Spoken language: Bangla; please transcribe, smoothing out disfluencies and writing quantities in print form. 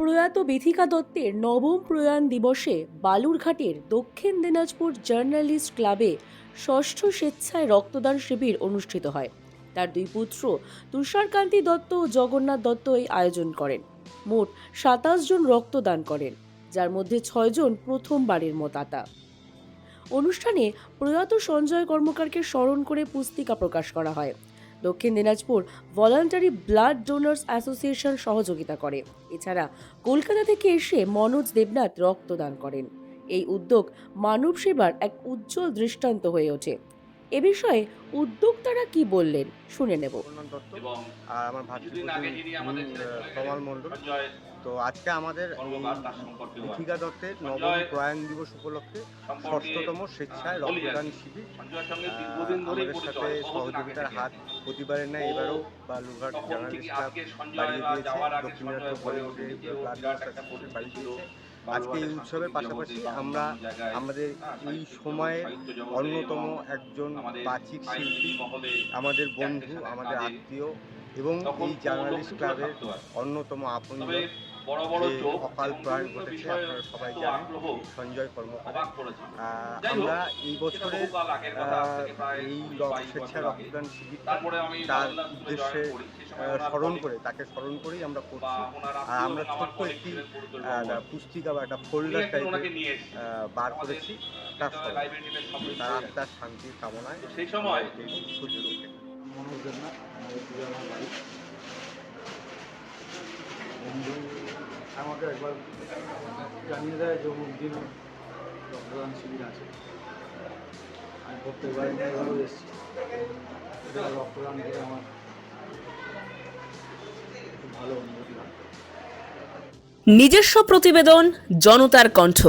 প্রয়াত বিথিকা দত্তের নবম প্রয়াণ দিবসে বালুরঘাটের দক্ষিণ দিনাজপুর জার্নালিস্ট ক্লাবে ষষ্ঠ স্বেচ্ছায় রক্তদান শিবির অনুষ্ঠিত হয়। তার দুই পুত্র তুষারকান্তি দত্ত ও জগন্নাথ দত্ত এই আয়োজন করেন। মোট 27 জন রক্তদান করেন, যার মধ্যে 6 জন প্রথমবারের মতাতা। অনুষ্ঠানে প্রয়াত সঞ্জয় কর্মকারকে স্মরণ করে পুস্তিকা প্রকাশ করা হয়। দক্ষিণ Dinajpur voluntary blood donors association সহযোগিতা করে। এছাড়া কলকাতা থেকে এসে মনোজ দেবনাথ রক্তদান করেন। এই উদ্যোগ মানব সেবার এক উজ্জ্বল দৃষ্টান্ত হয়ে ওঠে। এ বিষয়ে উদ্যোক্তারা কি বললেন শুনে নেব। এবং আমার ভাতৃপতি তমাল মণ্ডল। তো আজকে আমাদের বিথিকা দত্তের নবম প্রয়াণ দিবস উপলক্ষে ষষ্ঠতম স্বেচ্ছায় রক্তদান শিবির। আমাদের সাথে সহযোগিতার হাত প্রতিবারের ন্যায় এবারও বালুরঘাট জার্নালিস্ট ক্লাব বাড়িয়ে দিয়েছে, দক্ষিণ Dinajpur voluntary blood donors association বাড়িয়ে দিয়েছে। আজকে এই উৎসবের পাশাপাশি আমরা আমাদের এই সময়ে অন্যতম একজন বাচিক শিল্পী, আমাদের বন্ধু, আমাদের আত্মীয় এবং এই জার্নালিস্ট ক্লাবের অন্যতম আপনজন যে অকাল প্রয়াণ ঘটেছে, আপনারা সবাই জানেন, সঞ্জয় কর্মকার। আমরা এই বছরের এই স্বেচ্ছায় রক্তদান শিবির তার উদ্দেশ্যে তাকে স্মরণ করেই আমরা করছি। আর আমরা ছোট্ট একটি পুস্তিকা বা একটা ফোল্ডার টাইপের বার করেছি তার তার আত্মার শান্তির কামনায়। সেই সময় মনোজ দেবনাথ আমার বাড়ি বন্ধু আমাকে একবার জানিয়ে দেয় যে দিন রক্তদান শিবির আছে। আমি প্রত্যেকবার এভাবে এসেছি, রক্তদান করে আমার খুব ভালো অনুভূতি হয়। নিজস্ব প্রতিবেদন, জনতার কণ্ঠ।